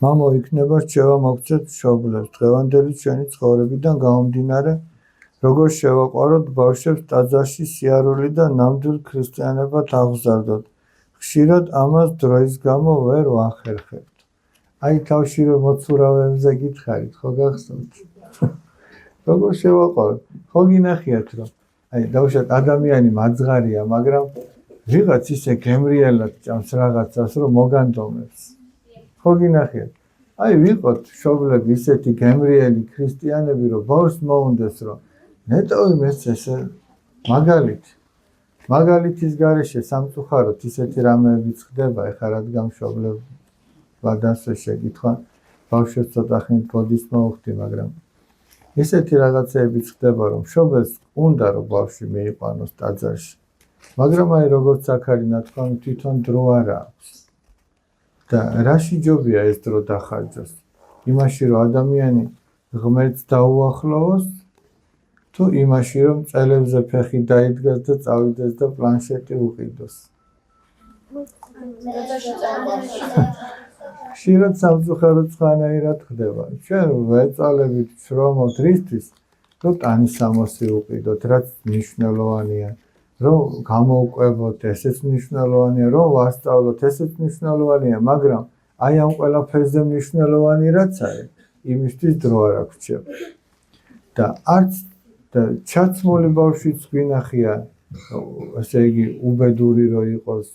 მამო იქნება რჩევა მოგცეთ მშობლებს დღევანდელი ჩვენი ცხოვრებიდან გამომდინარე როგორ შევაყვაროთ ბავშვებს ტაძარში სიარული და ნამდვილ ქრისტიანებად აღზარდოთ ხშირად ამას დროის გამო ვერ ვახერხებთ აი თავში რომ მოცურავებზე გითხარით ხო გახსოვთ როგორ შევაყვაროთ ხო გინახიათ რომ აი დავუშვათ ადამიანი მაძღარია მაგრამ ვიღაც ისე გემრიელად ჭამს რაღაცას რომ მოგანდომებს ხო გინახიათ აი ვიყოთ მშობლები ისეთი გემრიელი ქრისტიანები რომ ბავშვს მოუნდეს რომ ნეტავი მეც ესე მაგალითის გარეშე სამწუხაროდ ისეთი რამეებიც ხდება ეხლა რადგან მშობლებადანსვე შეკითხვა ბავშვებს ცოტა ხნით ბოდის მოუხდი მაგრამ ისეთი რაღაცეებიც ხდება რომ მშობელს უნდა რომ ბავშვი მიიყვანოს ტაძარში მაგრამ აი როგორც აქარი ნათქვამი თვითონ დრო არ აქვს და რაში ჯობია ეს დრო დახარჯოს იმაში რომ ადამიანი ღმერთს დაუახლოვოს თუ იმაში რომ წელებზე ფეხი დაიდგას და წავიდეს და პლანშეტი უყიდოს ხშირად სამწუხაროდ სხვანაირად ხდება ჩვენ ვეწალებით შრომობთ რისთვის რომ ტანისამოსი უყიდოთ რაც მნიშვნელოვანია რომ გამოვყვებოთ ესეც მნიშვნელოვანია რომ ვასწავლოთ ესეც მნიშვნელოვანია მაგრამ აი ამ ყველაფერზე მნიშვნელოვანი რაც არის იმისთვის დრო არ აქვს და არც ჩაცმული ბავშვიც გვინახია ესე იგი უბედური რო იყოს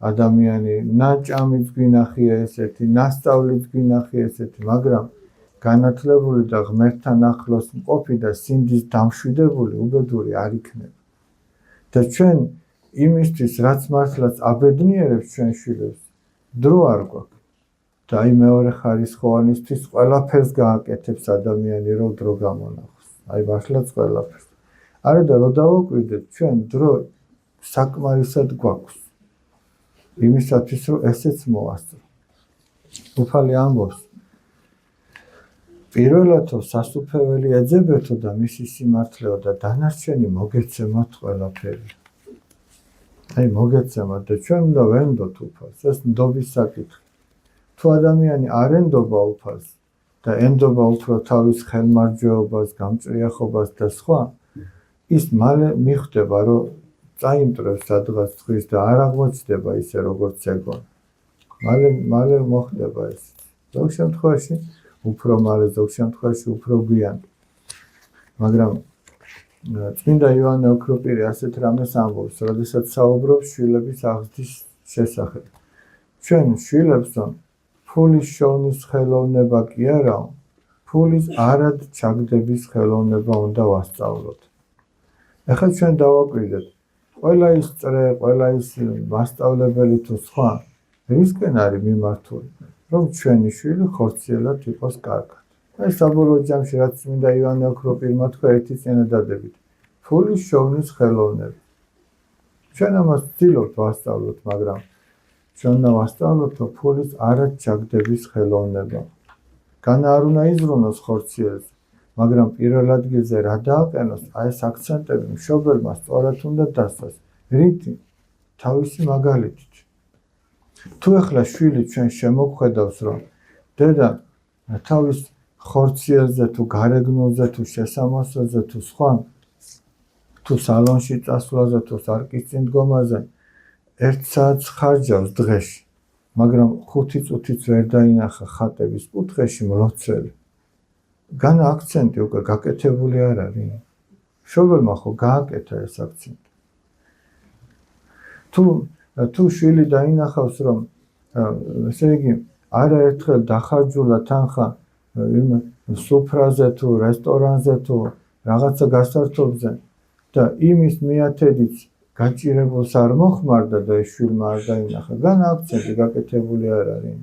ადამიანი ნაჭამიც გვინახია ესეთი ნასწავლიც გვინახია ესეთი მაგრამ განათლებული და ღმერთთან ახლოს მყოფი და სინდის დამშვიდებული უბედური არ იქნება და ჩვენ იმისთვის რაც მართლაც აბედნიერებს ჩვენ შვილებს დრო არ გვაქვს და აი მეორე ხარისხოვანისთვის ყველაფერს გააკეთებს ადამიანი რომ დრო გამონახოს აი მართლაც ყველაფერს არა და რო დავაკვირდეთ ჩვენ დრო საკმარისად გვაქვს იმისათვის რომ ესეც მოვასწრო უფალი ამბობს პირველათო სასუფეველი ეძებეთო და მისი სიმართლეო და დანარჩენი მოგეცემოთ ყველაფერი აი მოგეცემოთ და ჩვენ უნდა ვენდოთ უფალს ეს ნდობის საკითხი თუ ადამიანი არ ენდობა უფალს და ენდობა უფრო თავის ხელმარჯვეობას გამჭრიახობას და სხვა ის მალე მიხვდება რომ წაიმტრევს სადღაც ცხრის და არ აღმოჩნდება ისე როგორც ეგონა მალე მოხდება ეს ზოგ შემთხვევაში უფრო მალე ზოგ შემთხვევაში უფრო გვიან მაგრამ წმინდა იოანე ოქროპირი ასეთ რამეს ამბობს როდესაც საუბრობს შვილების აღზრდის შესახებ ჩვენ შვილებს ფულის შოვნის ხელოვნება კი არა ფულის არად ჩაგდების ხელოვნება უნდა ვასწავლოთ ეხლა ჩვენ დავაკვირდეთ ყველა ის წრე ყველა ის მასწავლებელი თუ სხვა რისკენ არის მიმართული რომ ჩვენი შვილი ხორციელად იყოს კარგად. ეს საბოლოო ჯამში რაც წმინდა იოანე ოქროპირმა თქვა ერთი წინადადებით. ფულის შოვნის ხელოვნები. ჩვენ ამას ვცდილობთ ვასწავლოთ, მაგრამ ჩვენ უნდა ვასწავლოთ ფულის არად ჩაგდების ხელოვნება. განა არ უნდა იზრუნოს ხორციელზე, მაგრამ პირველ ადგილზე რა დააყენოს, აი ეს აქცენტები მშობელმა სწორად უნდა დასვას. რითი? თავისი მაგალითით. თუ ახლა შვილი ჩვენ შემოგხედავს რომ დედა თავის ხორციელზე თუ გარეგნულზე თუ შესამოსელზე თუ სხვა თუ სალონში წასვლაზე თუ სარკის წინ დგომაზე 1 საათს ხარჯავს დღეში მაგრამ 5 წუთიც ვერ დაინახა ხატების კუთხეში მლოცველი განა აქცენტი უკვე გაკეთებული არ არის მშობელმა ხო გააკეთა ეს აქცენტი თუ შვილი დაინახავს რომ ესე იგი არაერთხელ დახარჯულა თანხა იმ სუფრაზე თუ რესტორანზე თუ რაღაცა გასართობზე და იმის მიათედიც გაჭირებულს არ მოხმარდა და ეს შვილმა არ დაინახა განა აქცენტი გაკეთებული არ არის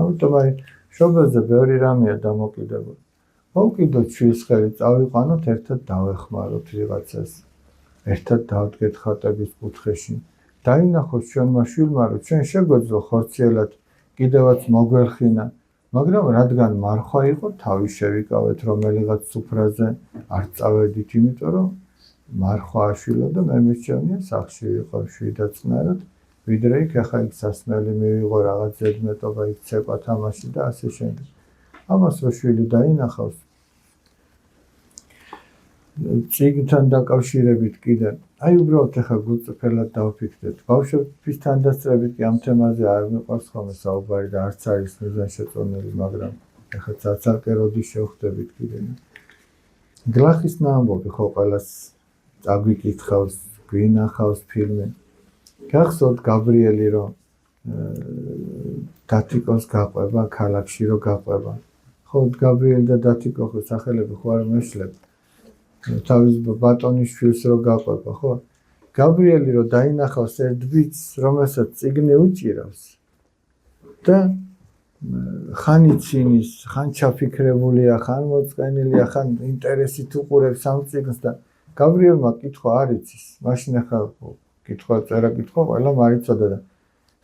ამიტომ აი მშობელზე ბევრი რამეა დამოკიდებული მოვკიდოთ შვილის ხელი წავიყვანოთ ერთად დავეხმაროთ ვიღაცას ერთად დავდგეთ ხატების კუთხეში დაინახოთ ჩვენმა შვილმა რომ ჩვენ შეგვეძლო ხორციელად კიდევაც მოგვერხინა მაგრამ რადგან მარხვა იყო თავი შევიკავეთ რომელიღაც სუფრაზე არ წავედით იმიტომ რომ მარხვა აშვილო და მე მისჩევნია სახლში ვიყავ შვიდაწყნარად ვიდრე იქ ახლა იქ სასმელი მივიღო რაღაც ზედმეტობა იქ ცეკვა თამაში და ასე შემდეგ. ამას რო შვილი დაინახავს წიგნთან დაკავშირებით კიდე აი უბრალოდ ახლა გულწრფელად დავფიქრდეთ ბავშვების თანდასწრებით კი ამ თემაზე არ მიყვარს ხოლმე საუბარი და არც არის მიზანშეწონილი მაგრამ ახლა ცალკე როდის შევხვდებით კიდე გლახის ნაამბობი ხო ყველას აგვიკითხავს გვინახავს ფილმი გახსოვთ გაბრიელი რომ დათიკოს გაყვება ქალაქში რომ გაყვება ხო გაბრიელი და დათიკო ხო სახელები ხო არ მეშლებ თავის ბატონის შვილს რო გაყვება ხო გაბრიელი რო დაინახავს ერთ ბიჭს რომელსაც წიგნი უჭირავს და ხან იცინის ხან ჩაფიქრებულია ხან მოწყენილია ხან ინტერესით უყურებს ამ წიგნს და გაბრიელმა კითხვა არ იცის მაშინ ახლა კითხვა წერა კითხვა ყველა მარიცოდა და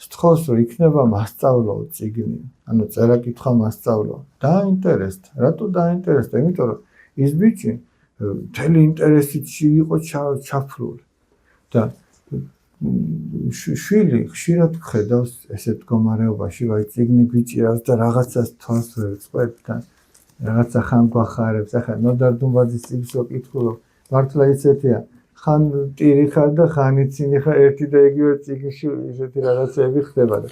სთხოვს რომ იქნება მასწავლო წიგნი ანუ წერა კითხვა მასწავლო დაინტერესდა რატო დაინტერესდა იმიტომ რომ ის ბიჭი მთელი ინტერესით იყო ჩაფლული და შვილი ხშირად ხედავს ესეთ მდგომარეობაში ვაი წიგნი გვიჭირავს და რაღაცას თვალს ვერ წყვეტ და რაღაცა ხან გვახარებს ახლა ნოდარ დუმბაძის წიგნს რო კითხულობ მართლა ისეთია ხან ტირი ხარ და ხან იცინი ხარ ერთი და იგივე წიგნში ისეთი რაღაცები ხდება და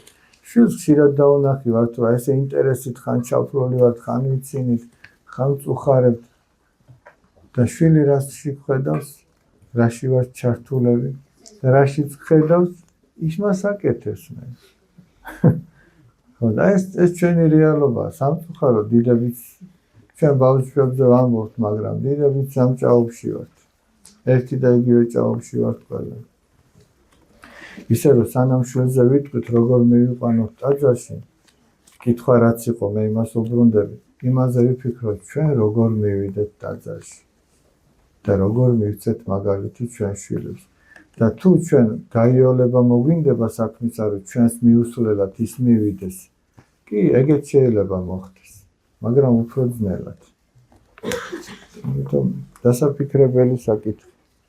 შვილს ხშირად დაუნახი ვართ რომ ესე ინტერესით ხან ჩაფლული ვართ ხან ვიცინით ხან წუხარებთ და შვილი რაში ხედავს რაში ვარ ჩართულები და რაშიც ხედავს იმას აკეთებს მე ხო და ეს ჩვენი რეალობაა სამწუხაროდ დიდებიც ჩვენ ბავშვებზე ვამბობთ მაგრამ დიდებიც სამჭაობში ვართ ერთი და იგივე ჭაობში ვართ ყველა ისე რომ სანამ შვილზე ვიტყვით როგორ მივიყვანოთ ტაძარში კითხვა რაც იყო მე იმას უბრუნდები იმაზე ვიფიქროთ ჩვენ როგორ მივიდეთ ტაძარში და როგორ მივცეთ მაგალითი ჩვენ შვილებს და თუ ჩვენ გაიოლება მოგვინდება საქმისა რომ ჩვენს მიუსულელად ის მივიდეს კი ეგეც შეიძლება მოხდეს მაგრამ უფრო ძნელად ამიტომ დასაფიქრებელი საკითხი